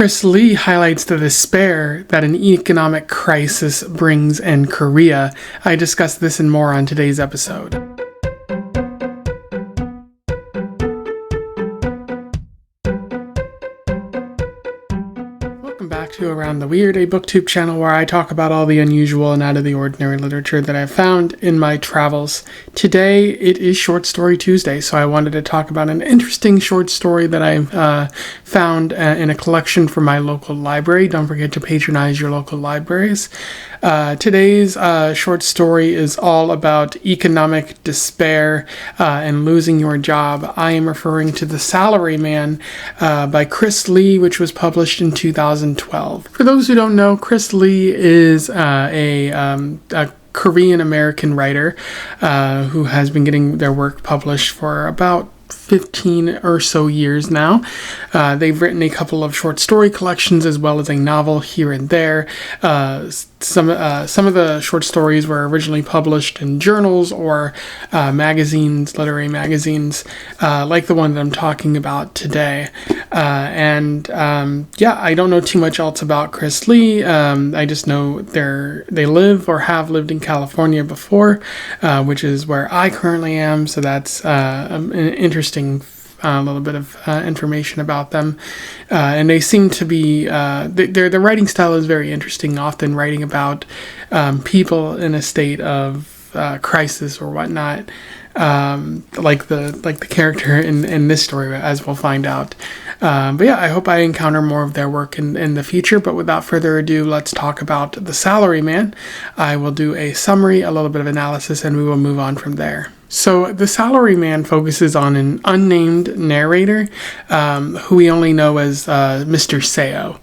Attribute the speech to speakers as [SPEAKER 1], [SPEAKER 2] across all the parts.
[SPEAKER 1] Krys Lee highlights the despair that an economic crisis brings in Korea. I discuss this and more on today's episode. Welcome back to Around the Weird, a booktube channel where I talk about all the unusual and out of the ordinary literature that I've found in my travels. Today it is Short Story Tuesday, so I wanted to talk about an interesting short story that I've found in a collection from my local library. Don't forget to patronize your local libraries. Today's short story is all about economic despair and losing your job. I am referring to The Salaryman by Krys Lee, which was published in 2012. For those who don't know, Krys Lee is a Korean-American writer who has been getting their work published for about 15 or so years now. They've written a couple of short story collections as well as a novel here and there. Some of the short stories were originally published in journals or magazines, literary magazines, like the one that I'm talking about today. I don't know too much else about Krys Lee. I just know they live or have lived in California before, which is where I currently am. So that's an interesting little bit of information about them, and they seem to be their writing style is very interesting, often writing about people in a state of crisis or whatnot, like the character in this story, as we'll find out. I hope I encounter more of their work in the future, but without further ado, let's talk about The Salaryman. I will do a summary, a little bit of analysis, and we will move on from there. So The Salaryman focuses on an unnamed narrator who we only know as Mr. Seo.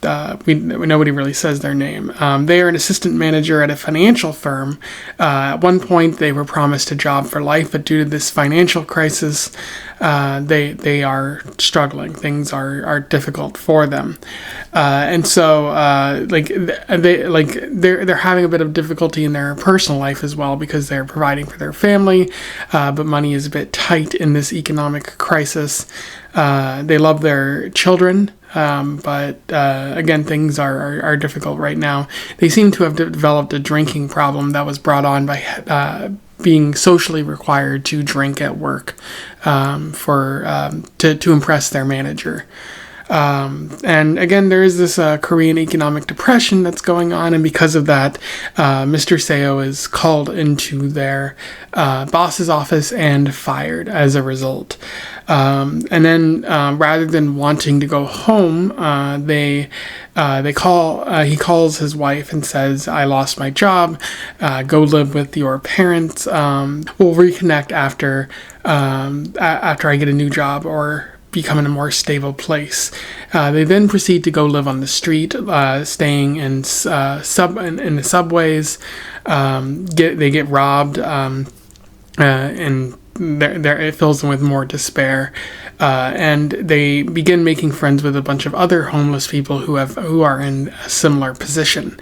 [SPEAKER 1] Nobody really says their name. They are an assistant manager at a financial firm. At one point, they were promised a job for life, but due to this financial crisis, they are struggling. Things are difficult for them, and so they're having a bit of difficulty in their personal life as well because they're providing for their family, but money is a bit tight in this economic crisis. They love their children. But again, things are difficult right now. They seem to have developed a drinking problem that was brought on by being socially required to drink at work to impress their manager. And again, there is this Korean economic depression that's going on, and because of that, Mr. Seo is called into their boss's office and fired as a result. And then rather than wanting to go home, he calls his wife and says, "I lost my job. Go live with your parents. We'll reconnect after I get a new job or become in a more stable place." They then proceed to go live on the street, staying in the subways. They get robbed, and it fills them with more despair, and they begin making friends with a bunch of other homeless people who are in a similar position.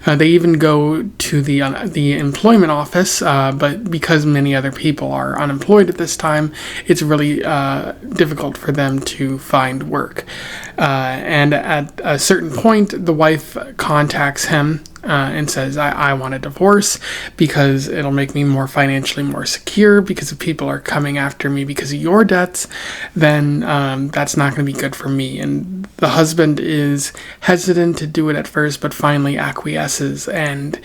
[SPEAKER 1] They even go to the employment office, but because many other people are unemployed at this time, it's really difficult for them to find work. And at a certain point, the wife contacts him and says, I want a divorce because it'll make me financially more secure, because if people are coming after me because of your debts, then that's not going to be good for me. And the husband is hesitant to do it at first, but finally acquiesces and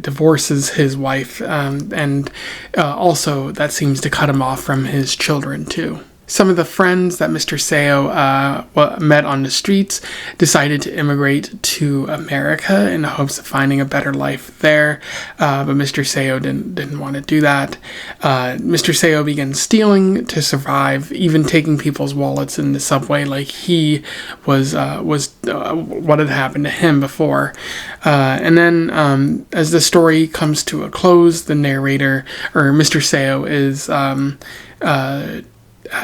[SPEAKER 1] divorces his wife, and also that seems to cut him off from his children too. Some of the friends that Mr. Seo met on the streets decided to immigrate to America in the hopes of finding a better life there, but Mr. Seo didn't want to do that. Mr. Seo began stealing to survive, even taking people's wallets in the subway, like he was what had happened to him before. And then as the story comes to a close, the narrator, or Mr. Seo, is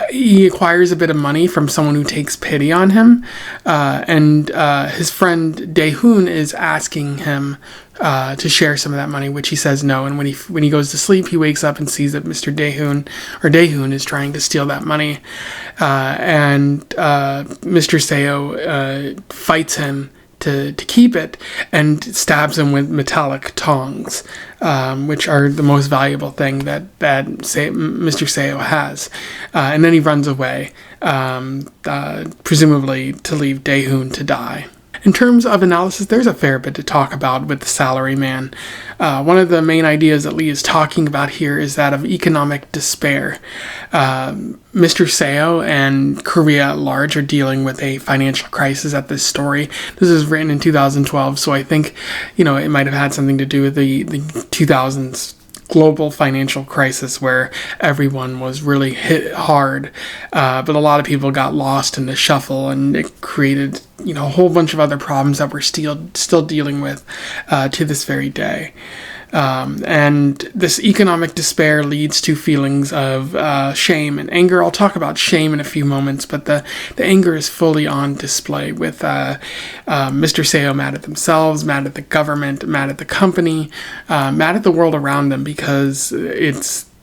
[SPEAKER 1] he acquires a bit of money from someone who takes pity on him, and his friend Daehoon is asking him to share some of that money, which he says no. And when he goes to sleep, he wakes up and sees that Mr. Daehoon is trying to steal that money, and Mr. Seo fights him to keep it and stabs him with metallic tongs, which are the most valuable thing that Mr. Seo has. And then he runs away, presumably to leave Daehoon to die. In terms of analysis, there's a fair bit to talk about with the Salaryman. One of the main ideas that Lee is talking about here is that of economic despair. Mr. Seo and Korea at large are dealing with a financial crisis at this story. This is written in 2012, so I think, it might have had something to do with the 2000s global financial crisis where everyone was really hit hard, but a lot of people got lost in the shuffle, and it created a whole bunch of other problems that we're still dealing with to this very day. And this economic despair leads to feelings of shame and anger. I'll talk about shame in a few moments, but the anger is fully on display with Mr. Seo mad at themselves, mad at the government, mad at the company, mad at the world around them, because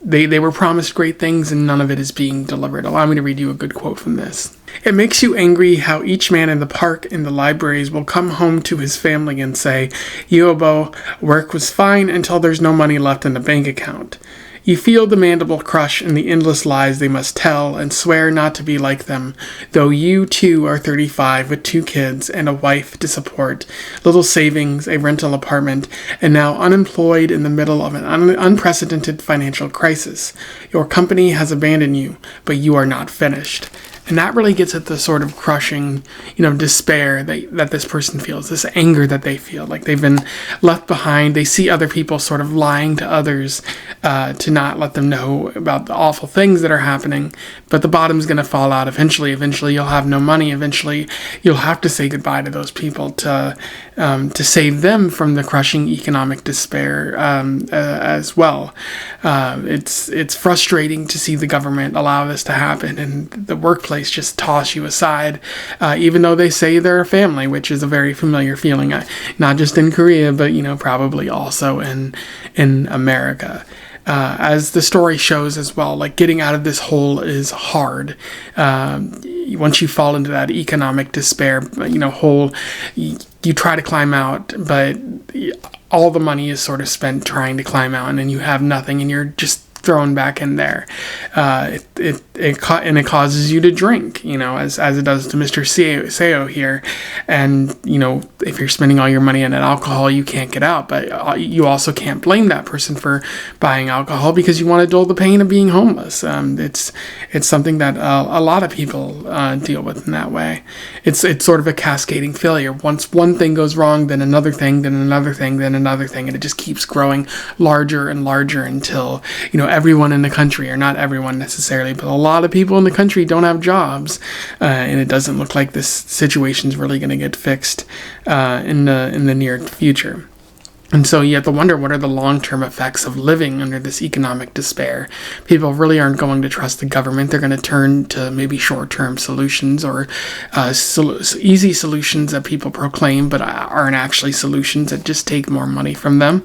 [SPEAKER 1] they were promised great things and none of it is being delivered. Allow me to read you a good quote from this. It makes you angry how each man in the park and the libraries will come home to his family and say, Yobo, work was fine until there's no money left in the bank account. You feel the mandible crush in the endless lies they must tell and swear not to be like them, though you too are 35 with 2 kids and a wife to support, little savings, a rental apartment, and now unemployed in the middle of an unprecedented financial crisis. Your company has abandoned you, but you are not finished. And that really gets at the sort of crushing, despair that this person feels, this anger that they feel, like they've been left behind. They see other people sort of lying to others to not let them know about the awful things that are happening. But the bottom's going to fall out eventually. Eventually, you'll have no money. Eventually, you'll have to say goodbye to those people to save them from the crushing economic despair as well. It's frustrating to see the government allow this to happen, and the workplace just toss you aside, even though they say they're a family, which is a very familiar feeling, not just in Korea, but probably also in America. As the story shows as well, like getting out of this hole is hard. Once you fall into that economic despair, hole, you try to climb out, but all the money is sort of spent trying to climb out, and then you have nothing, and you're just thrown back in there. It causes you to drink, as it does to Mr. Seo here. And, if you're spending all your money on alcohol, you can't get out. But you also can't blame that person for buying alcohol because you want to dull the pain of being homeless. It's something that a lot of people deal with in that way. It's sort of a cascading failure. Once one thing goes wrong, then another thing, then another thing, then another thing, and it just keeps growing larger and larger until, everyone in the country, or not everyone necessarily, but a lot of people in the country don't have jobs, and it doesn't look like this situation's really going to get fixed in the near future. And so you have to wonder, what are the long-term effects of living under this economic despair? People really aren't going to trust the government. They're going to turn to maybe short-term solutions or easy solutions that people proclaim but aren't actually solutions, that just take more money from them.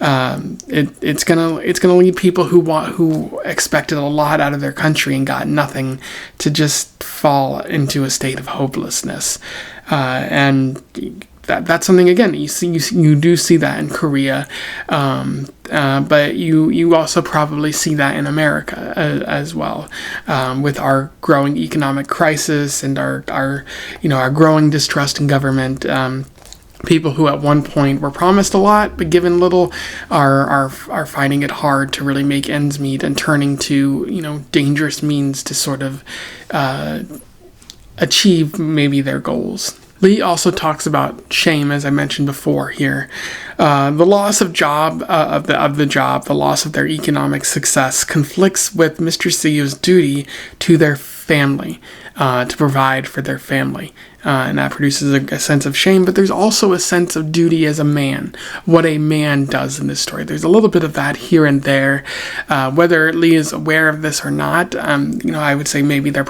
[SPEAKER 1] It's gonna lead people who expected a lot out of their country and got nothing to just fall into a state of hopelessness. And that's something, again, you do see that in Korea, but you also probably see that in America as well, with our growing economic crisis and our growing distrust in government. People who at one point were promised a lot but given little are finding it hard to really make ends meet and turning to dangerous means to sort of achieve maybe their goals. Lee also talks about shame, as I mentioned before here. The loss of the loss of their economic success conflicts with Mr. Seo's duty to their family, to provide for their family. And that produces a sense of shame, but there's also a sense of duty as a man, what a man does in this story. There's a little bit of that here and there. Whether Lee is aware of this or not, I would say maybe they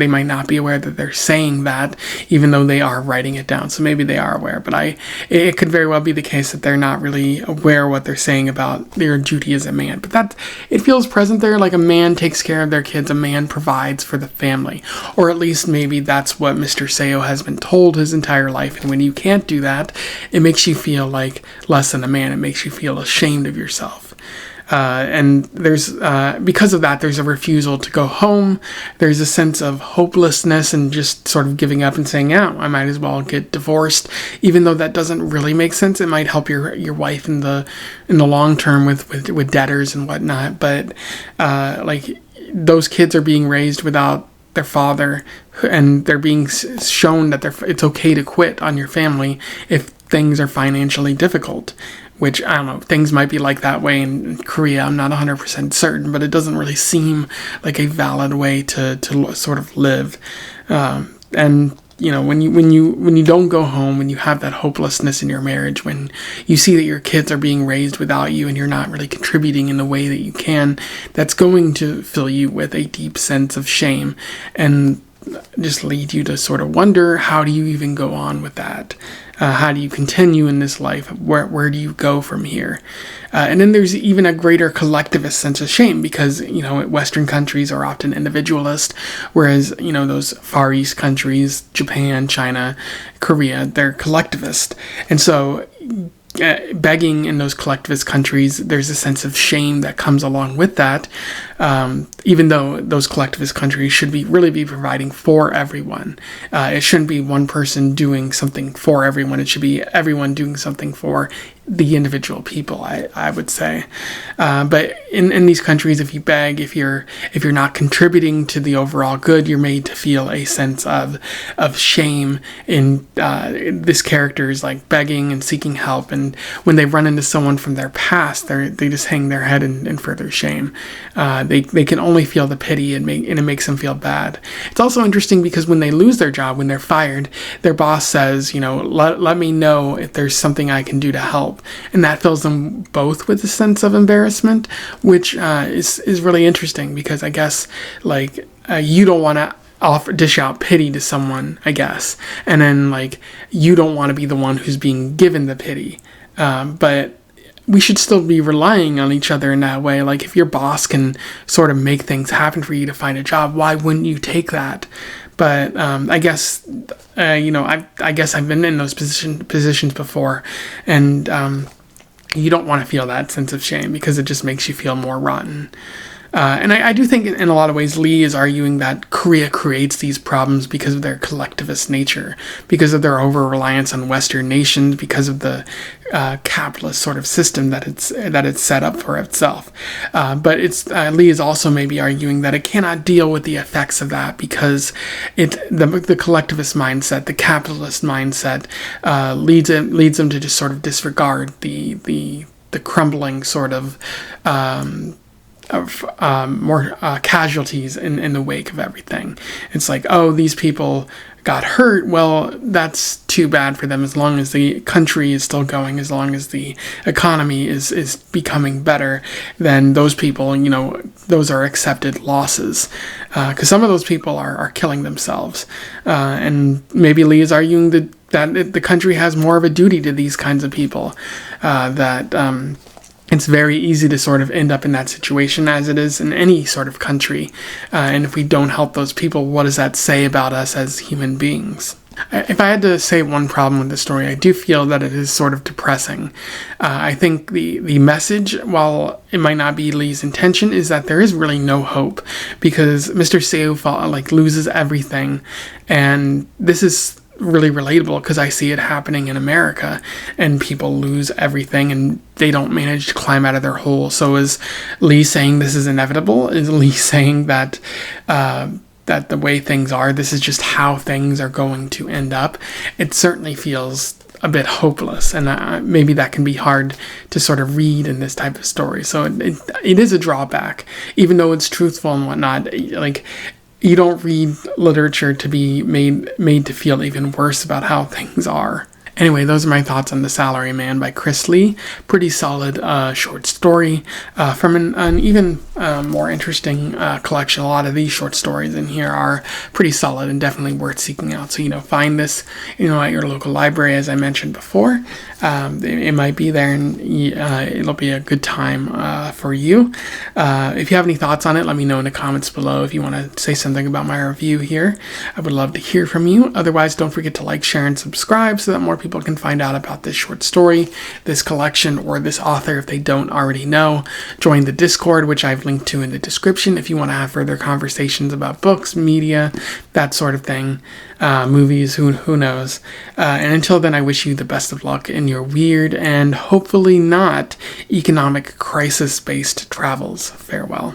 [SPEAKER 1] might not be aware that they're saying that, even though they are writing it down. So maybe they are aware, but it could very well be the case that they're not really aware of what they're saying about their duty as a man. But it feels present there, like a man takes care of their kids, a man provides for the family, or at least maybe that's what Mr. Seo has been told his entire life. And when you can't do that, it makes you feel like less than a man. It makes you feel ashamed of yourself. And there's because of that, there's a refusal to go home. There's a sense of hopelessness and just sort of giving up and saying, "Yeah, I might as well get divorced," even though that doesn't really make sense. It might help your wife in the long term with debtors and whatnot. But like those kids are being raised without their father, and they're being shown that it's okay to quit on your family if things are financially difficult. Which, I don't know, things might be like that way in Korea. I'm not 100% certain, but it doesn't really seem like a valid way to sort of live. And when you don't go home, when you have that hopelessness in your marriage, when you see that your kids are being raised without you and you're not really contributing in the way that you can, that's going to fill you with a deep sense of shame and just lead you to sort of wonder, how do you even go on with that? How do you continue in this life? Where do you go from here? And then there's even a greater collectivist sense of shame because, Western countries are often individualist, whereas, those Far East countries, Japan, China, Korea, they're collectivist. And so begging in those collectivist countries, there's a sense of shame that comes along with that, even though those collectivist countries should really be providing for everyone. It shouldn't be one person doing something for everyone. It should be everyone doing something for the individual people, I would say. But in these countries, if you beg, if you're not contributing to the overall good, you're made to feel a sense of shame in this character is like begging and seeking help, and when they run into someone from their past, they just hang their head in further shame. They can only feel the pity, and it makes them feel bad. It's also interesting because when they lose their job, when they're fired, their boss says, let me know if there's something I can do to help. And that fills them both with a sense of embarrassment, which is really interesting because I guess you don't want to dish out pity to someone, I guess, and then you don't want to be the one who's being given the pity, but we should still be relying on each other in that way. Like if your boss can sort of make things happen for you to find a job, why wouldn't you take that? But I guess I guess I've been in those positions before, and you don't want to feel that sense of shame because it just makes you feel more rotten. And I do think in a lot of ways Lee is arguing that Korea creates these problems because of their collectivist nature, because of their over-reliance on Western nations, because of the capitalist sort of system that it's set up for itself. But Lee is also maybe arguing that it cannot deal with the effects of that because the collectivist mindset, the capitalist mindset, leads them to just sort of disregard the crumbling sort of more casualties in the wake of everything. It's like, oh, these people got hurt. Well, that's too bad for them as long as the country is still going, as long as the economy is becoming better, then those people, those are accepted losses. Because some of those people are killing themselves. And maybe Lee is arguing that the country has more of a duty to these kinds of people, that it's very easy to sort of end up in that situation as it is in any sort of country. And if we don't help those people, what does that say about us as human beings? If I had to say one problem with the story, I do feel that it is sort of depressing. I think the message, while it might not be Lee's intention, is that there is really no hope because Mr. Seo loses everything. And this is really relatable because I see it happening in America, and people lose everything and they don't manage to climb out of their hole. So is Lee saying this is inevitable? Is Lee saying that that the way things are, this is just how things are going to end up? It certainly feels a bit hopeless, and maybe that can be hard to sort of read in this type of story. So it is a drawback, even though it's truthful and whatnot. you don't read literature to be made to feel even worse about how things are. Anyway, those are my thoughts on The Salaryman by Krys. Pretty solid short story from an even more interesting collection. A lot of these short stories in here are pretty solid and definitely worth seeking out. So, find this, at your local library, as I mentioned before. It might be there, and it'll be a good time for you. If you have any thoughts on it, let me know in the comments below. If you want to say something about my review here, I would love to hear from you. Otherwise, don't forget to like, share, and subscribe so that more people can find out about this short story, this collection, or this author if they don't already know. Join the Discord, which I've linked to in the description if you want to have further conversations about books, media, that sort of thing, movies, who knows. And until then, I wish you the best of luck in your weird and hopefully not economic crisis-based travels. Farewell.